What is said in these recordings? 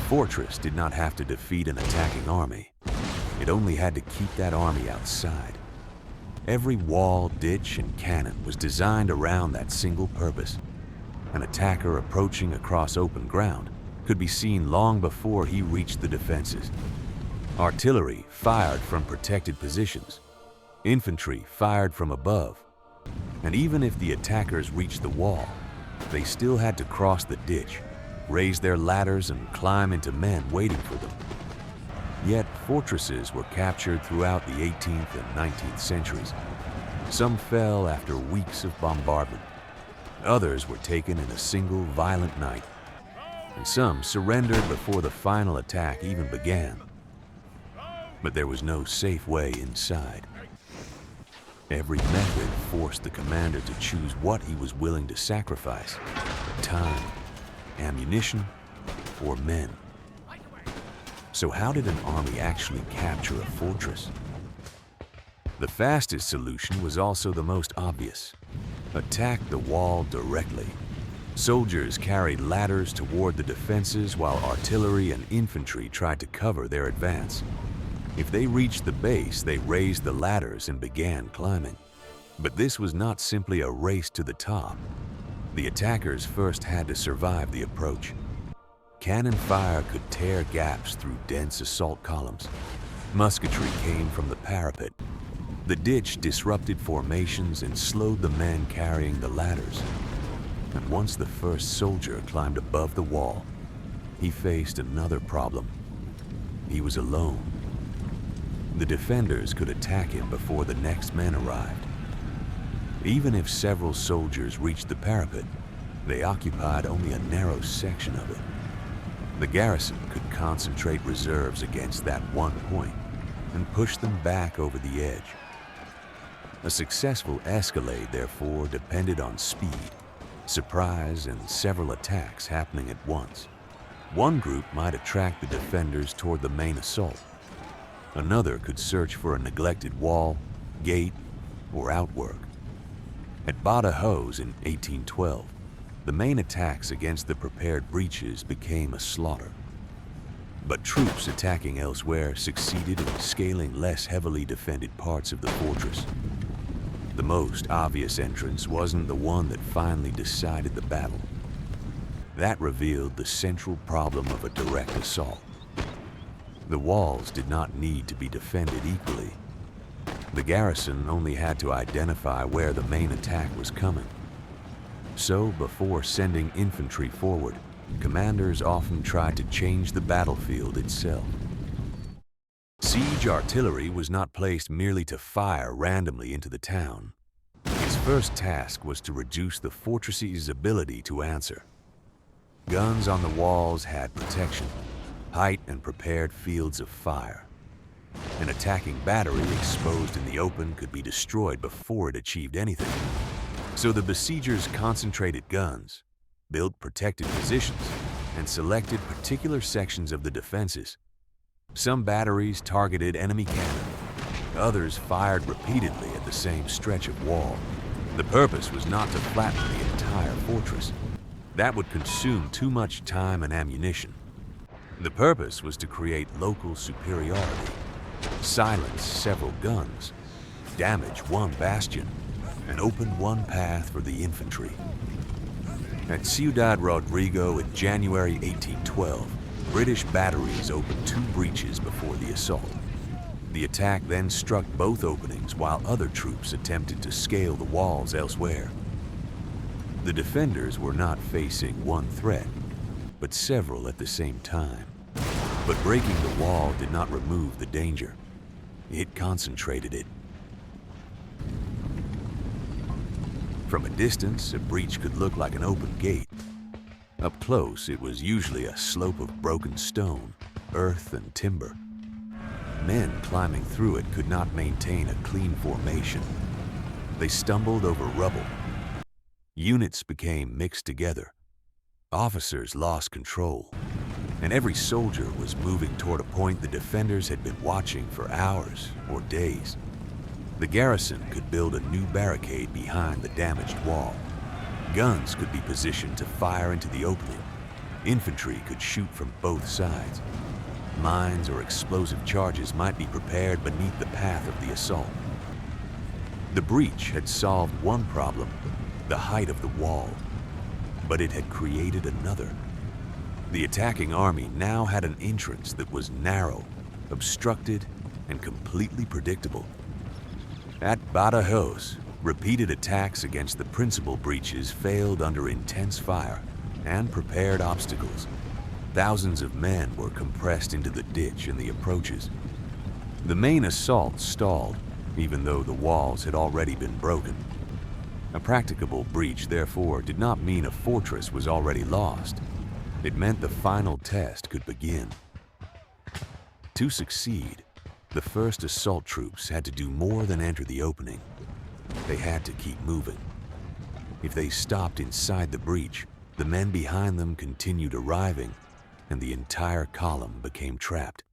fortress did not have to defeat an attacking army. It only had to keep that army outside. Every wall, ditch, and cannon was designed around that single purpose. An attacker approaching across open ground could be seen long before he reached the defenses. Artillery fired from protected positions. Infantry fired from above. And even if the attackers reached the wall, they still had to cross the ditch, raise their ladders, and climb into men waiting for them. Yet fortresses were captured throughout the 18th and 19th centuries. Some fell after weeks of bombardment. Others were taken in a single violent night. And some surrendered before the final attack even began. But there was no safe way inside. Every method forced the commander to choose what he was willing to sacrifice: time, ammunition, or men. So how did an army actually capture a fortress? The fastest solution was also the most obvious: attack the wall directly. Soldiers carried ladders toward the defenses while artillery and infantry tried to cover their advance. If they reached the base, they raised the ladders and began climbing. But this was not simply a race to the top. The attackers first had to survive the approach. Cannon fire could tear gaps through dense assault columns. Musketry came from the parapet. The ditch disrupted formations and slowed the men carrying the ladders. And once the first soldier climbed above the wall, he faced another problem. He was alone. The defenders could attack him before the next men arrived. Even if several soldiers reached the parapet, they occupied only a narrow section of it. The garrison could concentrate reserves against that one point and push them back over the edge. A successful escalade, therefore, depended on speed, surprise, and several attacks happening at once. One group might attract the defenders toward the main assault. Another could search for a neglected wall, gate, or outwork. At Badajoz in 1812, the main attacks against the prepared breaches became a slaughter. But troops attacking elsewhere succeeded in scaling less heavily defended parts of the fortress. The most obvious entrance wasn't the one that finally decided the battle. That revealed the central problem of a direct assault. The walls did not need to be defended equally. The garrison only had to identify where the main attack was coming. So, before sending infantry forward, commanders often tried to change the battlefield itself. Siege artillery was not placed merely to fire randomly into the town. Its first task was to reduce the fortress's ability to answer. Guns on the walls had protection, height, and prepared fields of fire. An attacking battery exposed in the open could be destroyed before it achieved anything. So the besiegers concentrated guns, built protected positions, and selected particular sections of the defenses. Some batteries targeted enemy cannon. Others fired repeatedly at the same stretch of wall. The purpose was not to flatten the entire fortress. That would consume too much time and ammunition. The purpose was to create local superiority, silence several guns, damage one bastion, and open one path for the infantry. At Ciudad Rodrigo in January 1812, British batteries opened 2 breaches before the assault. The attack then struck both openings while other troops attempted to scale the walls elsewhere. The defenders were not facing one threat, but several at the same time. But breaking the wall did not remove the danger. It concentrated it. From a distance, a breach could look like an open gate. Up close, it was usually a slope of broken stone, earth, and timber. Men climbing through it could not maintain a clean formation. They stumbled over rubble. Units became mixed together. Officers lost control, and every soldier was moving toward a point the defenders had been watching for hours or days. The garrison could build a new barricade behind the damaged wall. Guns could be positioned to fire into the opening, Infantry could shoot from both sides. Mines or explosive charges might be prepared beneath the path of the assault. The breach had solved one problem, the height of the wall, but it had created another. The attacking army now had an entrance that was narrow, obstructed, and completely predictable. At Badajoz, repeated attacks against the principal breaches failed under intense fire and prepared obstacles. Thousands of men were compressed into the ditch and the approaches. The main assault stalled, even though the walls had already been broken. A practicable breach, therefore, did not mean a fortress was already lost. It meant the final test could begin. To succeed, the first assault troops had to do more than enter the opening. They had to keep moving. If they stopped inside the breach, the men behind them continued arriving, and the entire column became trapped.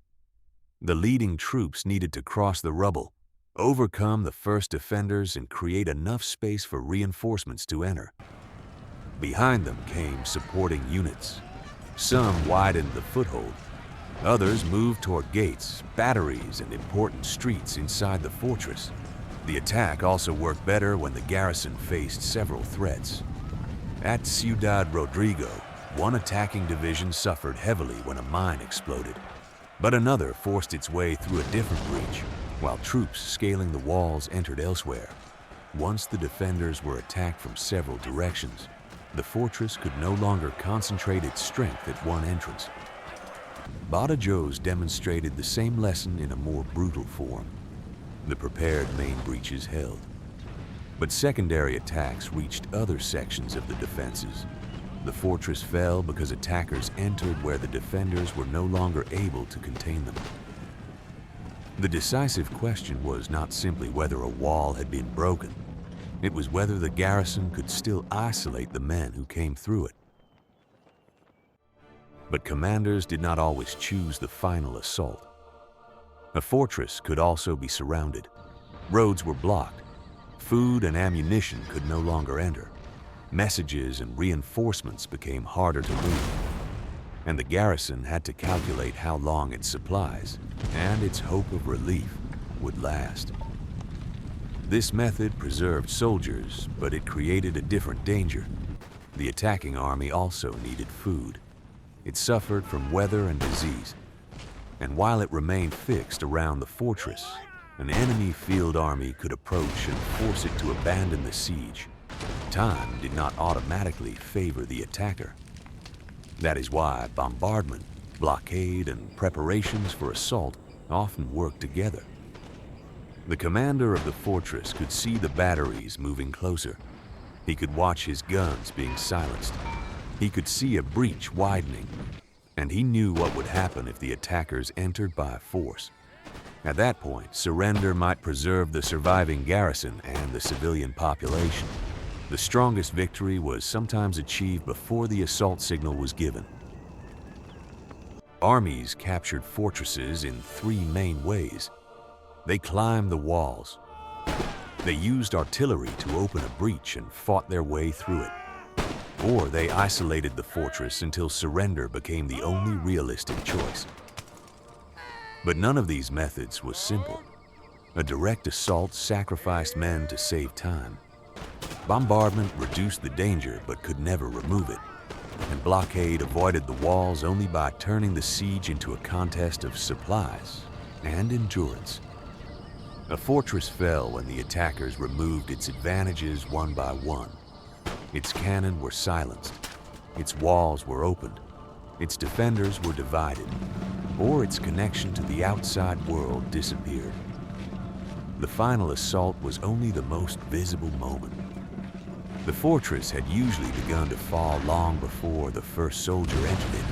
The leading troops needed to cross the rubble, overcome the first defenders, and create enough space for reinforcements to enter. Behind them came supporting units. Some widened the foothold. Others moved toward gates, batteries, and important streets inside the fortress. The attack also worked better when the garrison faced several threats. At Ciudad Rodrigo, one attacking division suffered heavily when a mine exploded, but another forced its way through a different breach, while troops scaling the walls entered elsewhere. Once the defenders were attacked from several directions, the fortress could no longer concentrate its strength at one entrance. Badajoz demonstrated the same lesson in a more brutal form. The prepared main breaches held, but secondary attacks reached other sections of the defenses. The fortress fell because attackers entered where the defenders were no longer able to contain them. The decisive question was not simply whether a wall had been broken. It was whether the garrison could still isolate the men who came through it. But commanders did not always choose the final assault. A fortress could also be surrounded. Roads were blocked. Food and ammunition could no longer enter. Messages and reinforcements became harder to move. And the garrison had to calculate how long its supplies and its hope of relief would last. This method preserved soldiers, but it created a different danger. The attacking army also needed food. It suffered from weather and disease. And while it remained fixed around the fortress, an enemy field army could approach and force it to abandon the siege. Time did not automatically favor the attacker. That is why bombardment, blockade, and preparations for assault often worked together. The commander of the fortress could see the batteries moving closer. He could watch his guns being silenced. He could see a breach widening, and he knew what would happen if the attackers entered by force. At that point, surrender might preserve the surviving garrison and the civilian population. The strongest victory was sometimes achieved before the assault signal was given. Armies captured fortresses in three main ways. They climbed the walls. They used artillery to open a breach and fought their way through it. Or they isolated the fortress until surrender became the only realistic choice. But none of these methods was simple. A direct assault sacrificed men to save time. Bombardment reduced the danger but could never remove it. And blockade avoided the walls only by turning the siege into a contest of supplies and endurance. A fortress fell when the attackers removed its advantages one by one. Its cannon were silenced, its walls were opened, its defenders were divided, or its connection to the outside world disappeared. The final assault was only the most visible moment. The fortress had usually begun to fall long before the first soldier entered it.